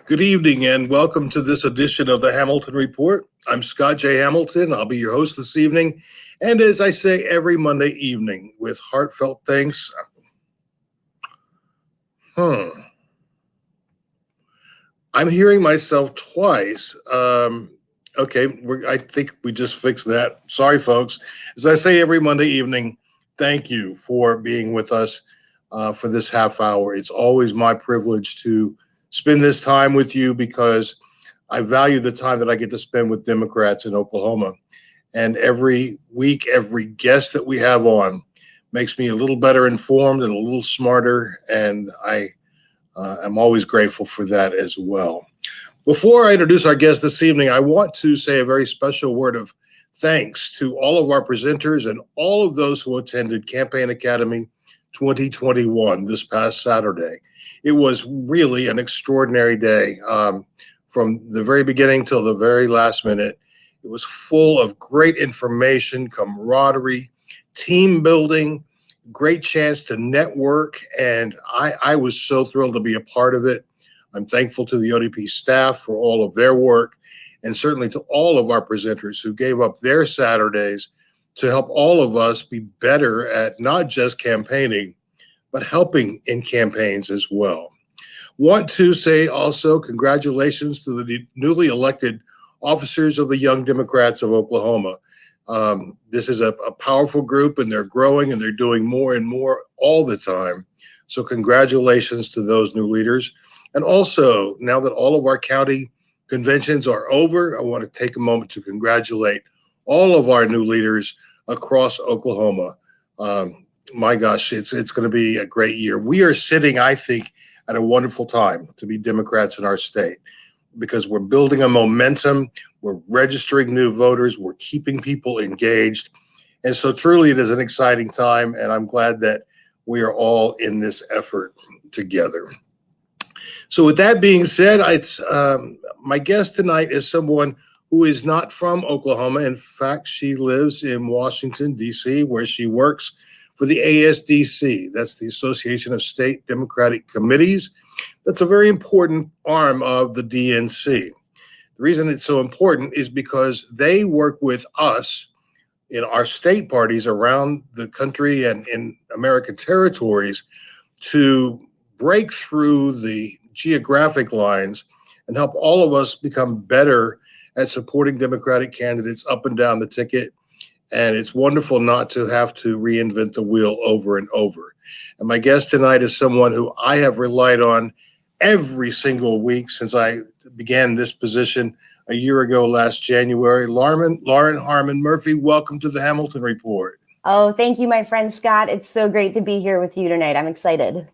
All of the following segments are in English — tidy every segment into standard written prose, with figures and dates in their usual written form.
Good evening and welcome to this edition of the Hamilton Report. I'm Scott J. Hamilton. I'll be your host this evening. And as I say every Monday evening, with heartfelt thanks. I'm hearing myself twice. I think we just fixed that. Sorry, folks. As I say every Monday evening, thank you for being with us for this half hour. It's always my privilege to spend this time with you because I value the time that I get to spend with Democrats in Oklahoma. And every week, every guest that we have on makes me a little better informed and a little smarter. And I am always grateful for that as well. Before I introduce our guest this evening, I want to say a very special word of thanks to all of our presenters and all of those who attended Campaign Academy 2021 this past Saturday. It was really an extraordinary day from the very beginning till the very last minute. It was full of great information, camaraderie, team building, great chance to network, and I was so thrilled to be a part of it. I'm thankful to the ODP staff for all of their work, and certainly to all of our presenters who gave up their Saturdays to help all of us be better at not just campaigning, but helping in campaigns as well. Want to say also congratulations to the newly elected officers of the Young Democrats of Oklahoma. This is a powerful group, and they're growing and they're doing more and more all the time. So congratulations to those new leaders. And also, now that all of our county conventions are over, I want to take a moment to congratulate all of our new leaders across Oklahoma. My gosh, it's going to be a great year. We are sitting, I think, at a wonderful time to be Democrats in our state because we're building a momentum, we're registering new voters, we're keeping people engaged. And so truly it is an exciting time, and I'm glad that we are all in this effort together. So with that being said, my guest tonight is someone who is not from Oklahoma. In fact, she lives in Washington, D.C., where she works for the ASDC. That's the Association of State Democratic Committees. That's a very important arm of the DNC. The reason it's so important is because they work with us in our state parties around the country and in American territories to break through the geographic lines and help all of us become better at supporting Democratic candidates up and down the ticket. And it's wonderful not to have to reinvent the wheel over and over. And my guest tonight is someone who I have relied on every single week since I began this position a year ago last January. Lauren Harmon-Murphy, welcome to the Hamilton Report. Oh, thank you, my friend Scott. It's so great to be here with you tonight. I'm excited.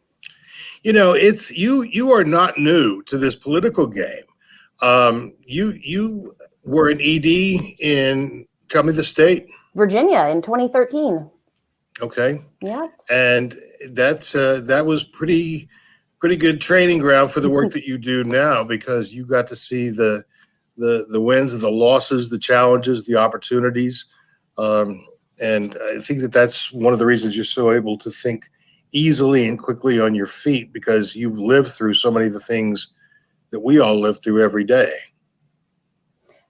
You know, it's you are not new to this political game. You were an ED in, tell me the state. Virginia in 2013. Okay. Yeah. And that was pretty good training ground for the work that you do now, because you got to see the wins and the losses, the challenges, the opportunities. And I think that's one of the reasons you're so able to think easily and quickly on your feet, because you've lived through so many of the things that we all live through every day.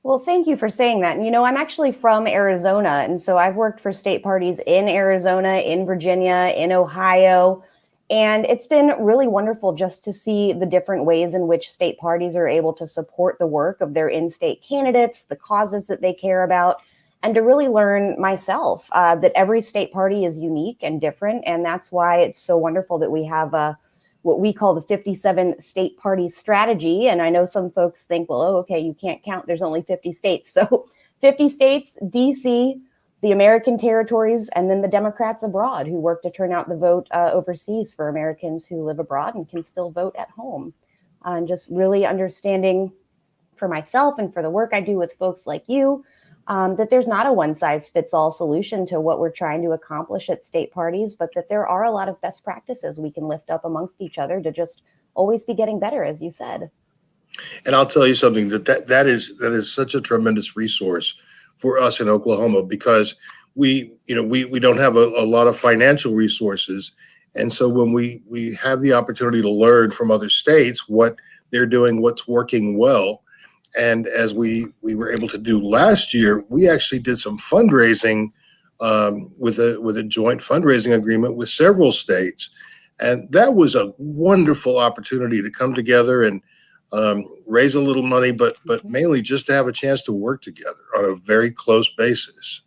Well, thank you for saying that. And, you know, I'm actually from Arizona. And so I've worked for state parties in Arizona, in Virginia, in Ohio. And it's been really wonderful just to see the different ways in which state parties are able to support the work of their in-state candidates, the causes that they care about, and to really learn myself that every state party is unique and different. And that's why it's so wonderful that we have what we call the 57 state party strategy. And I know some folks think, well, oh, okay, you can't count. There's only 50 states. So 50 states, DC, the American territories, and then the Democrats abroad who work to turn out the vote overseas for Americans who live abroad and can still vote at home. And just really understanding for myself and for the work I do with folks like you, that there's not a one-size-fits-all solution to what we're trying to accomplish at state parties, but that there are a lot of best practices we can lift up amongst each other to just always be getting better, as you said. And I'll tell you something, that is such a tremendous resource for us in Oklahoma, because we don't have a lot of financial resources. And so when we have the opportunity to learn from other states what they're doing what's working well. And as we were able to do last year, we actually did some fundraising with a joint fundraising agreement with several states, and that was a wonderful opportunity to come together and raise a little money, but mainly just to have a chance to work together on a very close basis.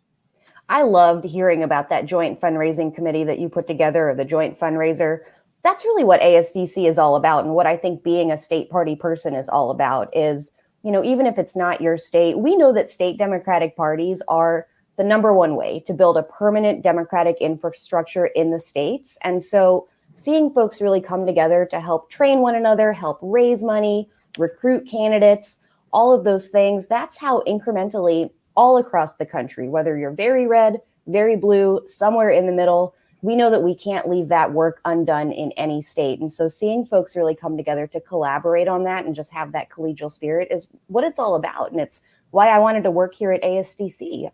I loved hearing about that joint fundraising committee that you put together, or the joint fundraiser. That's really what ASDC is all about, and what I think being a state party person is all about is, even if it's not your state, we know that state Democratic parties are the number one way to build a permanent Democratic infrastructure in the states. And so seeing folks really come together to help train one another, help raise money, recruit candidates, all of those things, that's how incrementally all across the country, whether you're very red, very blue, somewhere in the middle, we know that we can't leave that work undone in any state. And so seeing folks really come together to collaborate on that and just have that collegial spirit is what it's all about. And it's why I wanted to work here at ASDC.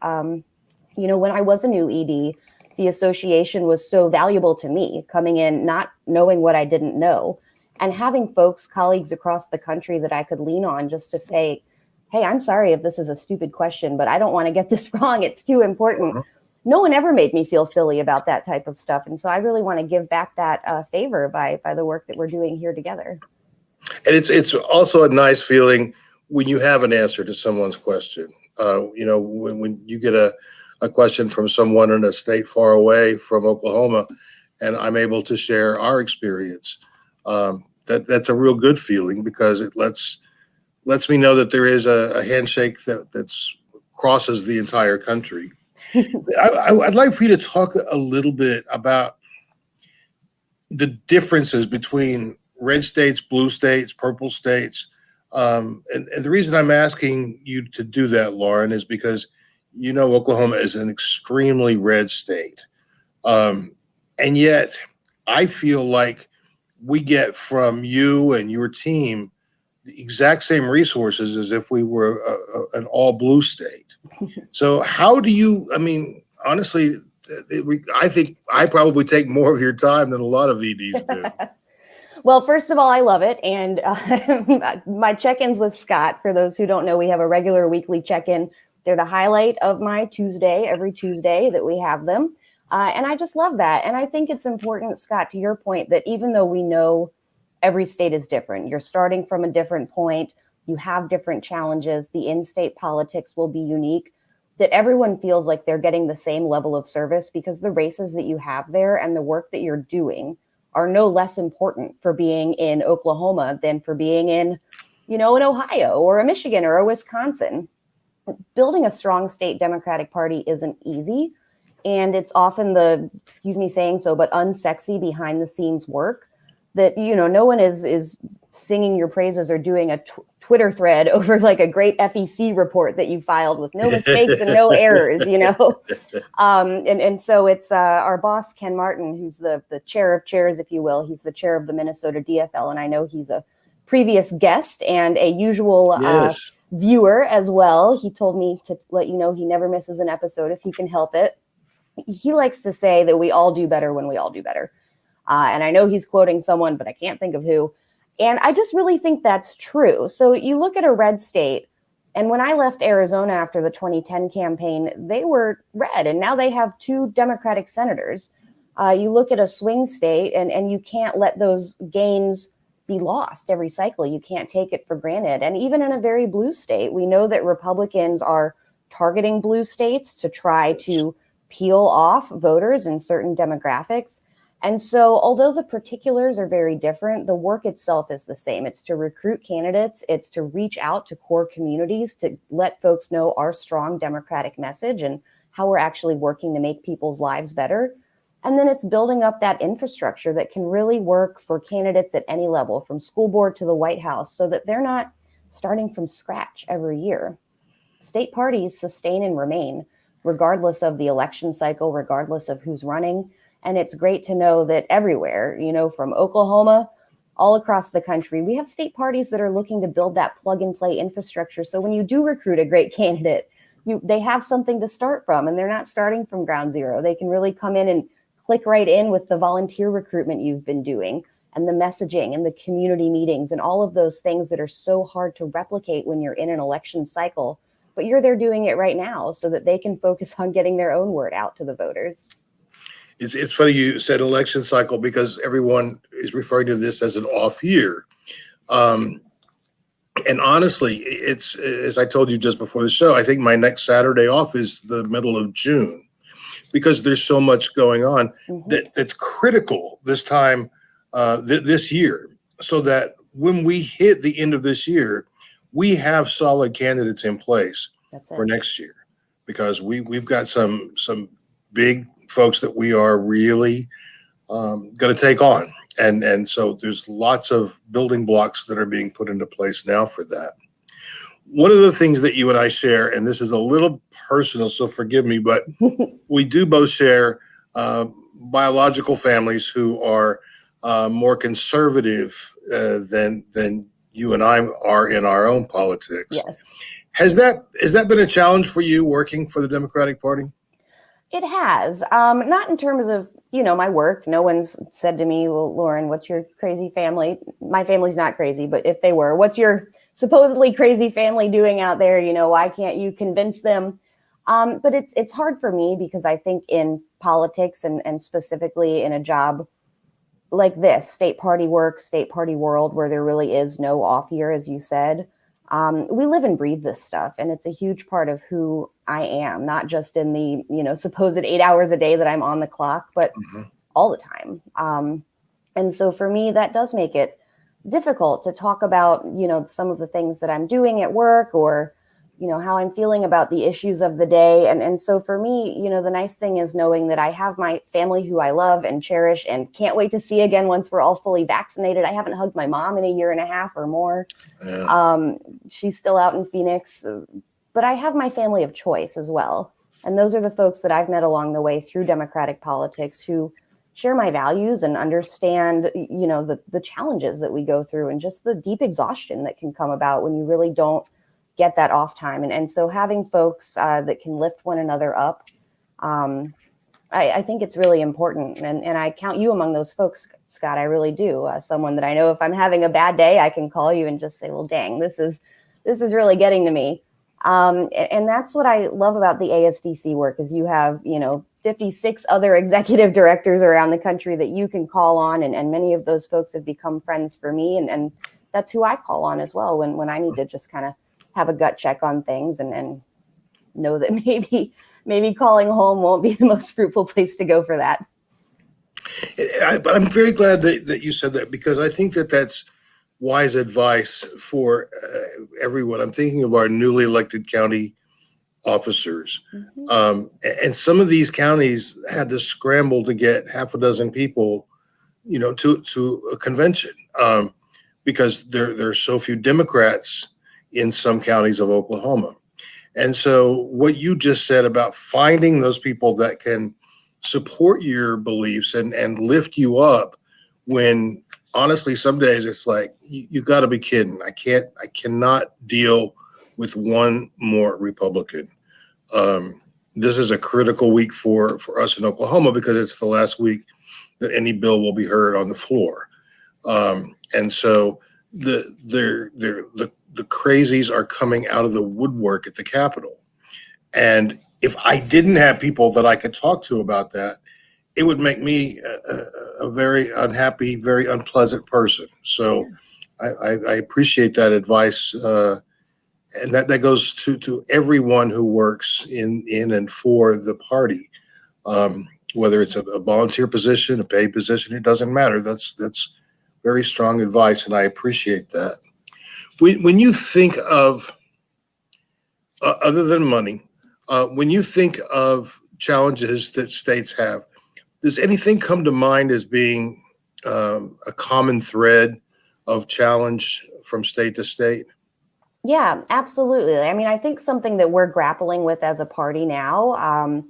When I was a new ED, the association was so valuable to me, coming in, not knowing what I didn't know, and having folks, colleagues across the country that I could lean on just to say, hey, I'm sorry if this is a stupid question, but I don't want to get this wrong. It's too important. Uh-huh. No one ever made me feel silly about that type of stuff. And so I really want to give back that favor by the work that we're doing here together. And it's also a nice feeling when you have an answer to someone's question. When you get a question from someone in a state far away from Oklahoma, and I'm able to share our experience, that's a real good feeling, because it lets me know that there is a handshake that's crosses the entire country. I'd like for you to talk a little bit about the differences between red states, blue states, purple states. And the reason I'm asking you to do that, Lauren, is because Oklahoma is an extremely red state. And yet I feel like we get from you and your team the exact same resources as if we were an all blue state. So how do you, honestly, I think I probably take more of your time than a lot of EDs do. Well, first of all, I love it. And my check-ins with Scott, for those who don't know, we have a regular weekly check-in. They're the highlight of my Tuesday, every Tuesday that we have them. And I just love that. And I think it's important, Scott, to your point, that even though we know every state is different, you're starting from a different point, you have different challenges, the in-state politics will be unique, that everyone feels like they're getting the same level of service, because the races that you have there and the work that you're doing are no less important for being in Oklahoma than for being in, an Ohio or a Michigan or a Wisconsin. Building a strong state Democratic Party isn't easy. And it's often the, excuse me saying so, but unsexy behind the scenes work that, no one is singing your praises or doing a Twitter thread over like a great FEC report that you filed with no mistakes and no errors, and so it's our boss, Ken Martin, who's the chair of chairs, if you will. He's the chair of the Minnesota DFL. And I know he's a previous guest and a usual viewer as well. He told me to let you know he never misses an episode if he can help it. He likes to say that we all do better when we all do better. And I know he's quoting someone, but I can't think of who. And I just really think that's true. So you look at a red state, and when I left Arizona after the 2010 campaign, they were red, and now they have 2 Democratic senators. You look at a swing state, and you can't let those gains be lost every cycle. You can't take it for granted. And even in a very blue state, we know that Republicans are targeting blue states to try to peel off voters in certain demographics. And so although the particulars are very different, the work itself is the same. It's to recruit candidates. It's to reach out to core communities, to let folks know our strong Democratic message and how we're actually working to make people's lives better. And then it's building up that infrastructure that can really work for candidates at any level, from school board to the White House, so that they're not starting from scratch every year. State parties sustain and remain, regardless of the election cycle, regardless of who's running. And it's great to know that everywhere, from Oklahoma all across the country, we have state parties that are looking to build that plug and play infrastructure. So when you do recruit a great candidate, they have something to start from, and they're not starting from ground zero. They can really come in and click right in with the volunteer recruitment you've been doing. and the messaging and the community meetings and all of those things that are so hard to replicate when you're in an election cycle. But you're there doing it right now so that they can focus on getting their own word out to the voters. It's funny you said election cycle because everyone is referring to this as an off year. And honestly, it's, as I told you just before the show, I think my next Saturday off is the middle of June because there's so much going on that's critical this time, this year, so that when we hit the end of this year, we have solid candidates in place for next year, because we've got some big folks that we are really going to take on. And so there's lots of building blocks that are being put into place now for that. One of the things that you and I share, and this is a little personal, so forgive me, but we do both share biological families who are more conservative than you and I are in our own politics. Yes. Has that been a challenge for you working for the Democratic Party? It has, not in terms of, my work. No one's said to me, well, Lauren, what's your crazy family? My family's not crazy, but if they were, what's your supposedly crazy family doing out there? Why can't you convince them? But it's hard for me because I think in politics and specifically in a job like this, state party work, state party world, where there really is no off year, as you said, we live and breathe this stuff. And it's a huge part of who I am, not just in the, supposed 8 hours a day that I'm on the clock, but all the time. And so for me, that does make it difficult to talk about, some of the things that I'm doing at work or, how I'm feeling about the issues of the day. And so for me, the nice thing is knowing that I have my family who I love and cherish and can't wait to see again once we're all fully vaccinated. I haven't hugged my mom in 1.5 years or more. Yeah. She's still out in Phoenix, but I have my family of choice as well. And those are the folks that I've met along the way through Democratic politics who share my values and understand, the challenges that we go through and just the deep exhaustion that can come about when you really don't get that off time. And so having folks that can lift one another up, I think it's really important. And I count you among those folks, Scott. I really do. Someone that I know if I'm having a bad day, I can call you and just say, well, dang, this is really getting to me. And that's what I love about the ASDC work is you have, 56 other executive directors around the country that you can call on. And many of those folks have become friends for me. And that's who I call on as well when I need to just kind of have a gut check on things and know that maybe calling home won't be the most fruitful place to go for that. But I'm very glad that you said that, because I think that's wise advice for everyone. I'm thinking of our newly elected county officers. And some of these counties had to scramble to get half a dozen people, to a convention because there are so few Democrats in some counties of Oklahoma. And so what you just said about finding those people that can support your beliefs and lift you up when honestly, some days it's like, you got to be kidding. I cannot deal with one more Republican. This is a critical week for us in Oklahoma because it's the last week that any bill will be heard on the floor. And so the crazies are coming out of the woodwork at the Capitol. And if I didn't have people that I could talk to about that, it would make me a very unhappy, very unpleasant person. So I appreciate that advice. And that goes to everyone who works in and for the party, whether it's a volunteer position, a paid position, it doesn't matter. That's very strong advice, and I appreciate that. When you think of, other than money, when you think of challenges that states have, does anything come to mind as being a common thread of challenge from state to state? Yeah, absolutely. I mean, I think something that we're grappling with as a party now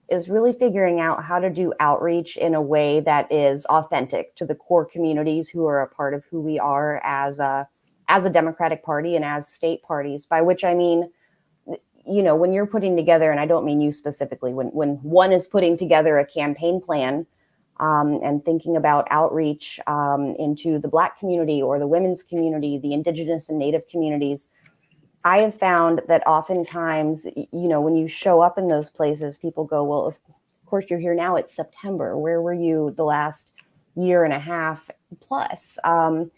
is really figuring out how to do outreach in a way that is authentic to the core communities who are a part of who we are as a Democratic Party and as state parties, by which I mean, when you're putting together, and I don't mean you specifically, when one is putting together a campaign plan, and thinking about outreach into the Black community or the women's community, the Indigenous and Native communities, I have found that oftentimes, when you show up in those places, people go, well, of course you're here now, it's September. Where were you the last year and a half plus? And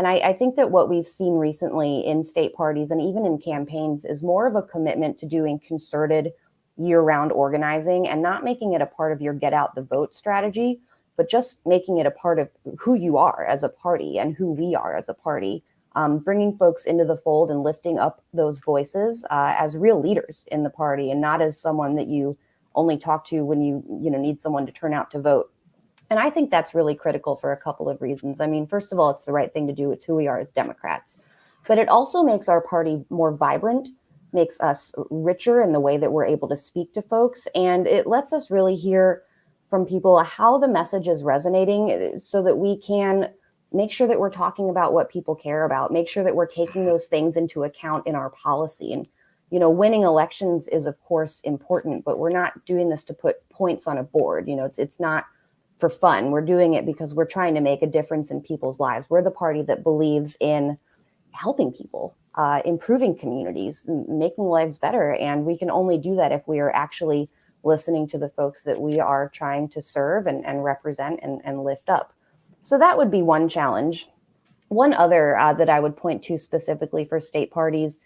I think that what we've seen recently in state parties and even in campaigns is more of a commitment to doing concerted year-round organizing and not making it a part of your get out the vote strategy, but just making it a part of who you are as a party and who we are as a party. Bringing folks into the fold and lifting up those voices as real leaders in the party and not as someone that you only talk to when you need someone to turn out to vote. And I think that's really critical for a couple of reasons. I mean, first of all, it's the right thing to do. It's who we are as Democrats. But it also makes our party more vibrant, makes us richer in the way that we're able to speak to folks. And it lets us really hear from people how the message is resonating so that we can make sure that we're talking about what people care about, make sure that we're taking those things into account in our policy. And, winning elections is, of course, important, but we're not doing this to put points on a board. It's not for fun. We're doing it because we're trying to make a difference in people's lives. We're the party that believes in helping people, improving communities, making lives better. And we can only do that if we are actually listening to the folks that we are trying to serve and represent and lift up. So that would be one challenge. One other that I would point to specifically for state parties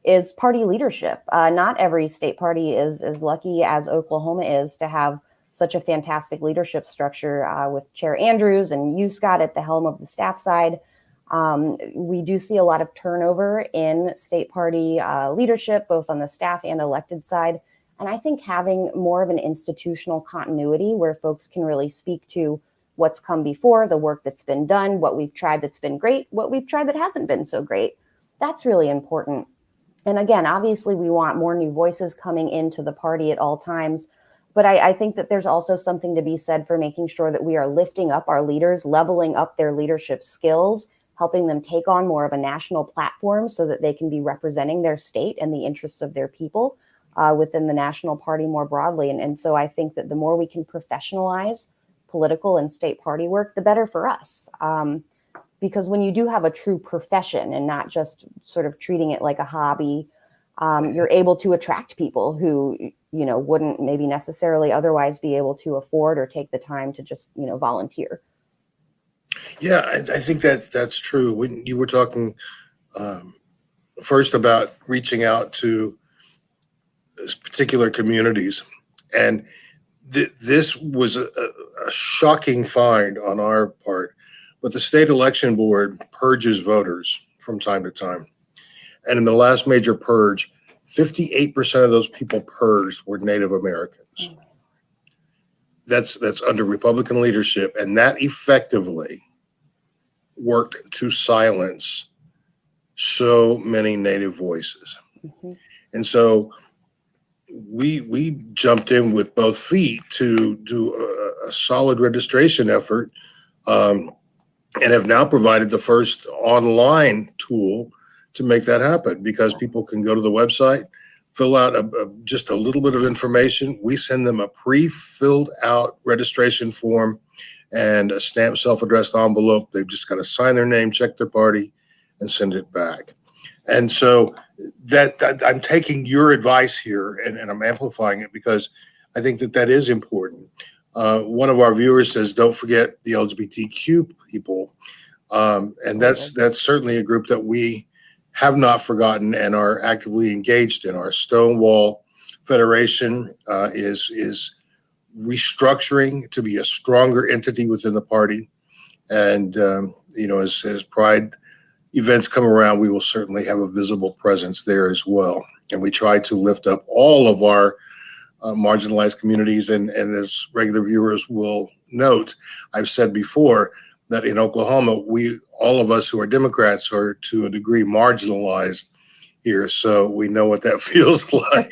is party leadership. Not every state party is as lucky as Oklahoma is to have such a fantastic leadership structure with Chair Andrews and you, Scott, at the helm of the staff side. We do see a lot of turnover in state party leadership, both on the staff and elected side. And I think having more of an institutional continuity where folks can really speak to what's come before, the work that's been done, what we've tried that's been great, what we've tried that hasn't been so great, that's really important. And again, obviously, we want more new voices coming into the party at all times. But I think that there's also something to be said for making sure that we are lifting up our leaders, leveling up their leadership skills, helping them take on more of a national platform so that they can be representing their state and the interests of their people within the national party more broadly. And so I think that the more we can professionalize political and state party work, the better for us. Because when you do have a true profession and not just sort of treating it like a hobby, you're able to attract people who, wouldn't maybe necessarily otherwise be able to afford or take the time to just, volunteer. Yeah, I think that's true. When you were talking first about reaching out to particular communities, and this was a shocking find on our part, but the state election board purges voters from time to time. And in the last major purge, 58% of those people purged were Native Americans. That's under Republican leadership, and that effectively worked to silence so many Native voices. Mm-hmm. And so we jumped in with both feet to do a solid registration effort, and have now provided the first online tool to make that happen, because people can go to the website, fill out just a little bit of information. We send them a pre-filled out registration form and a stamped self-addressed envelope. They've just got to sign their name, check their party, and send it back. And so that I'm taking your advice here and I'm amplifying it because I think that is important. One of our viewers says, don't forget the LGBTQ people. And that's certainly a group that we have not forgotten and are actively engaged in. Our Stonewall Federation is restructuring to be a stronger entity within the party. And, as Pride events come around, we will certainly have a visible presence there as well. And we try to lift up all of our marginalized communities. And as regular viewers will note, I've said before that in Oklahoma, all of us who are Democrats are to a degree marginalized here. So we know what that feels like.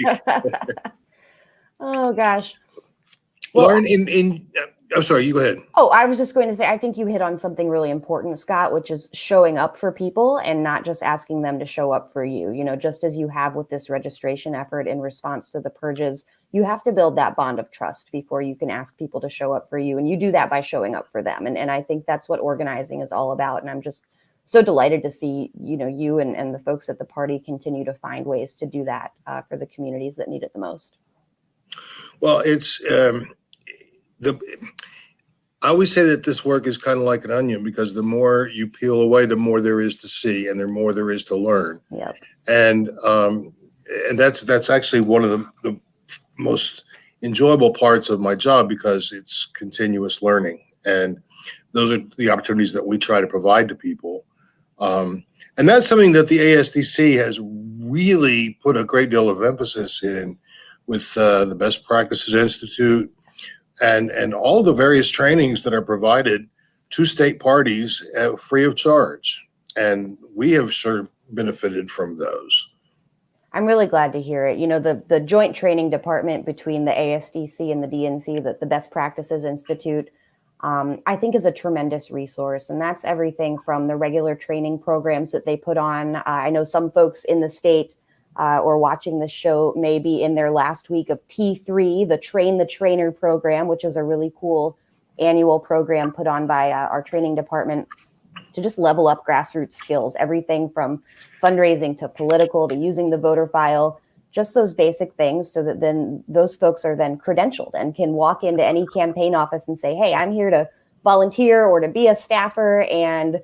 Oh, gosh. Lauren, I'm sorry, you go ahead. Oh, I was just going to say, I think you hit on something really important, Scott, which is showing up for people and not just asking them to show up for you. Just as you have with this registration effort in response to the purges, you have to build that bond of trust before you can ask people to show up for you. And you do that by showing up for them. And I think that's what organizing is all about. And I'm just so delighted to see, you and the folks at the party continue to find ways to do that for the communities that need it the most. Well, it's I always say that this work is kind of like an onion, because the more you peel away, the more there is to see, and the more there is to learn. Yep. And that's actually one of the most enjoyable parts of my job, because it's continuous learning, and those are the opportunities that we try to provide to people. And that's something that the ASDC has really put a great deal of emphasis in, with the Best Practices Institute and all the various trainings that are provided to state parties free of charge. And we have sure benefited from those. I'm really glad to hear it. The joint training department between the ASDC and the DNC, the Best Practices Institute, I think is a tremendous resource. And that's everything from the regular training programs that they put on. I know some folks in the state or watching this show may be in their last week of T3, the Train the Trainer program, which is a really cool annual program put on by our training department to just level up grassroots skills, everything from fundraising to political to using the voter file, just those basic things, so that then those folks are then credentialed and can walk into any campaign office and say, hey, I'm here to volunteer or to be a staffer. And,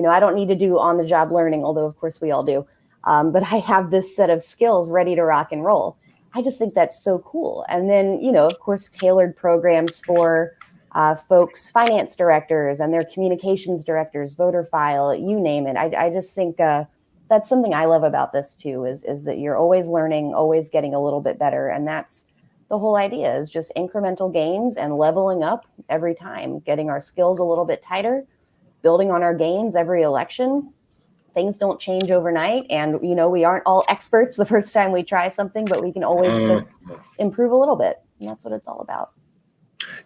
I don't need to do on-the-job learning, although, of course, we all do. But I have this set of skills ready to rock and roll. I just think that's so cool. And then, of course, tailored programs for folks, finance directors and their communications directors, voter file, you name it. I just think that's something I love about this too, is that you're always learning, always getting a little bit better. And that's the whole idea, is just incremental gains and leveling up every time, getting our skills a little bit tighter, building on our gains every election. Things don't change overnight. And, we aren't all experts the first time we try something, but we can always just improve a little bit. And that's what it's all about.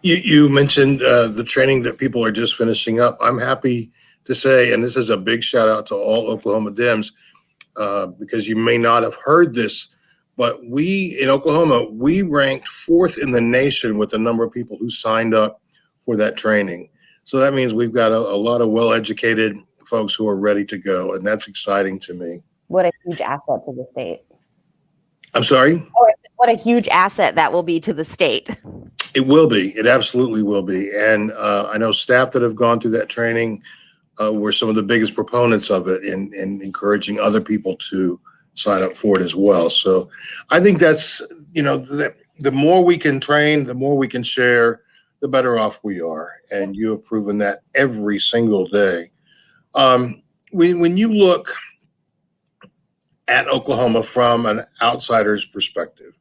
You mentioned the training that people are just finishing up. I'm happy to say, and this is a big shout out to all Oklahoma Dems, because you may not have heard this, but we in Oklahoma, we ranked 4th in the nation with the number of people who signed up for that training. So that means we've got a lot of well-educated folks who are ready to go, and that's exciting to me. What a huge asset to the state. I'm sorry? What a huge asset that will be to the state. It will be. It absolutely will be. And I know staff that have gone through that training were some of the biggest proponents of it, and encouraging other people to sign up for it as well. So I think that's, the more we can train, the more we can share, the better off we are. And you have proven that every single day. When you look at Oklahoma from an outsider's perspective,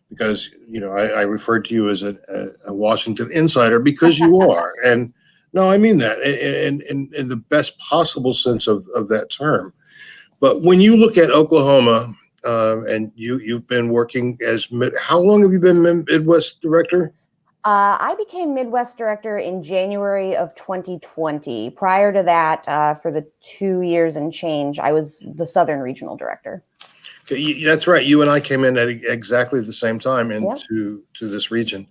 because, I referred to you as a Washington insider, because you are. And no, I mean that in the best possible sense of that term. But when you look at Oklahoma, and you've been working how long have you been Midwest Director? I became Midwest Director in January of 2020. Prior to that, for the 2 years and change, I was the Southern Regional Director. That's right. You and I came in at exactly the same time into this region.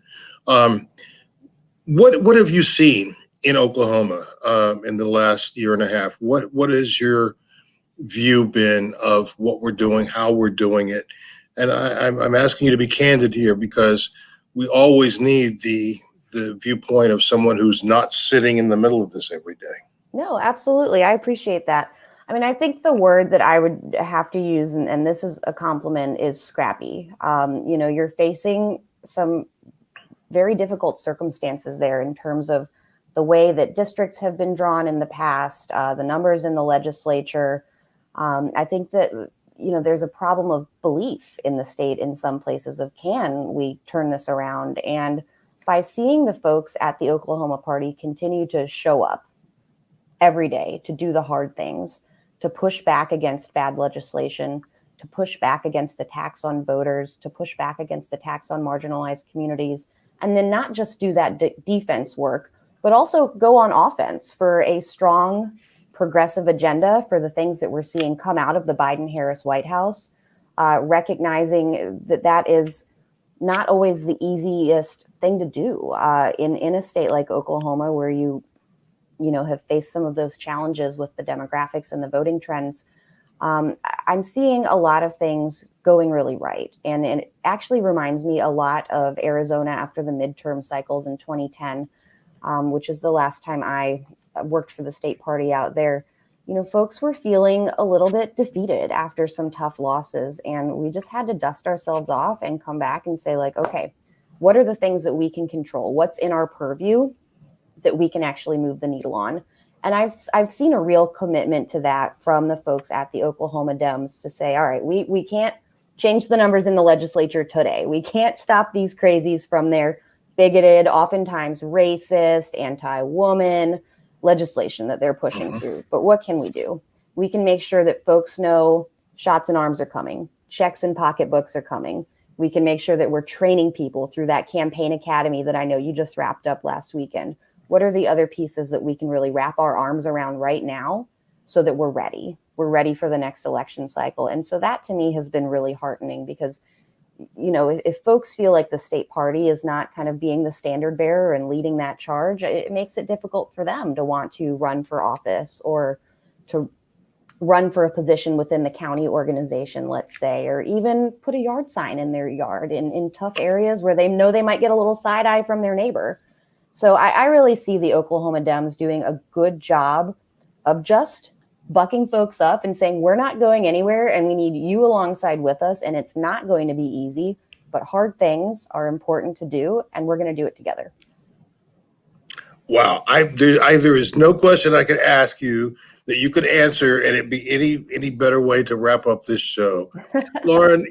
What have you seen in Oklahoma in the last year and a half? What has your view been of what we're doing, how we're doing it? And I'm asking you to be candid here, because we always need the viewpoint of someone who's not sitting in the middle of this every day. No, absolutely. I appreciate that. I mean, I think the word that I would have to use, and this is a compliment, is scrappy. You're facing some very difficult circumstances there in terms of the way that districts have been drawn in the past, the numbers in the legislature. I think that, there's a problem of belief in the state in some places of, can we turn this around? And by seeing the folks at the Oklahoma Party continue to show up every day to do the hard things, to push back against bad legislation, to push back against attacks on voters, to push back against attacks on marginalized communities, and then not just do that defense work, but also go on offense for a strong progressive agenda for the things that we're seeing come out of the Biden-Harris White House, recognizing that is not always the easiest thing to do in a state like Oklahoma, where you have faced some of those challenges with the demographics and the voting trends. I'm seeing a lot of things going really right. And it actually reminds me a lot of Arizona after the midterm cycles in 2010, which is the last time I worked for the state party out there. Folks were feeling a little bit defeated after some tough losses, and we just had to dust ourselves off and come back and say, like, okay, what are the things that we can control? What's in our purview that we can actually move the needle on? And I've seen a real commitment to that from the folks at the Oklahoma Dems to say, all right, we can't change the numbers in the legislature today. We can't stop these crazies from their bigoted, oftentimes racist, anti-woman legislation that they're pushing through. But what can we do? We can make sure that folks know shots in arms are coming, checks and pocketbooks are coming. We can make sure that we're training people through that campaign academy that I know you just wrapped up last weekend. What are the other pieces that we can really wrap our arms around right now so that we're ready? We're ready for the next election cycle. And so that to me has been really heartening, because if folks feel like the state party is not kind of being the standard bearer and leading that charge, it makes it difficult for them to want to run for office or to run for a position within the county organization, let's say, or even put a yard sign in their yard in tough areas where they know they might get a little side eye from their neighbor. So I really see the Oklahoma Dems doing a good job of just bucking folks up and saying, we're not going anywhere and we need you alongside with us. And it's not going to be easy, but hard things are important to do, and we're going to do it together. Wow. There is no question I could ask you that you could answer, and it'd be any better way to wrap up this show. Lauren,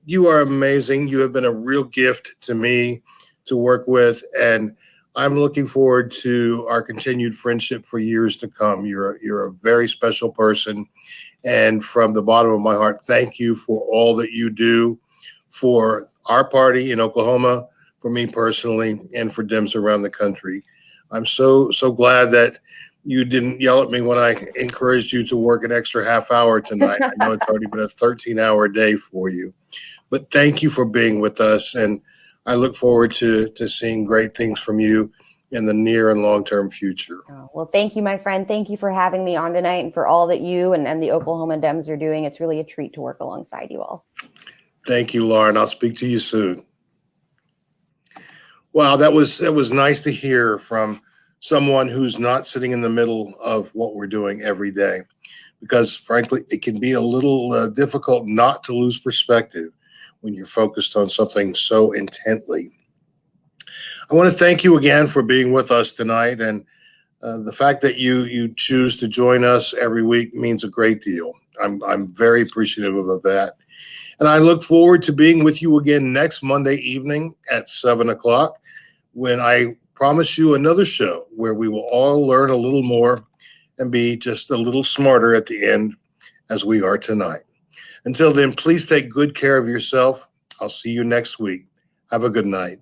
you are amazing. You have been a real gift to me to work with, and I'm looking forward to our continued friendship for years to come. You're a very special person. And from the bottom of my heart, thank you for all that you do for our party in Oklahoma, for me personally, and for Dems around the country. I'm so glad that you didn't yell at me when I encouraged you to work an extra half hour tonight. I know it's already been a 13-hour day for you. But thank you for being with us. And I look forward to seeing great things from you in the near and long-term future. Oh, well, thank you, my friend. Thank you for having me on tonight and for all that you and the Oklahoma Dems are doing. It's really a treat to work alongside you all. Thank you, Lauren. I'll speak to you soon. Wow, that was nice to hear from someone who's not sitting in the middle of what we're doing every day, because frankly, it can be a little difficult not to lose perspective when you're focused on something so intently. I want to thank you again for being with us tonight, and the fact that you choose to join us every week means a great deal. I'm very appreciative of that, and I look forward to being with you again next Monday evening at 7:00, when I promise you another show where we will all learn a little more and be just a little smarter at the end, as we are tonight. Until then, please take good care of yourself. I'll see you next week. Have a good night.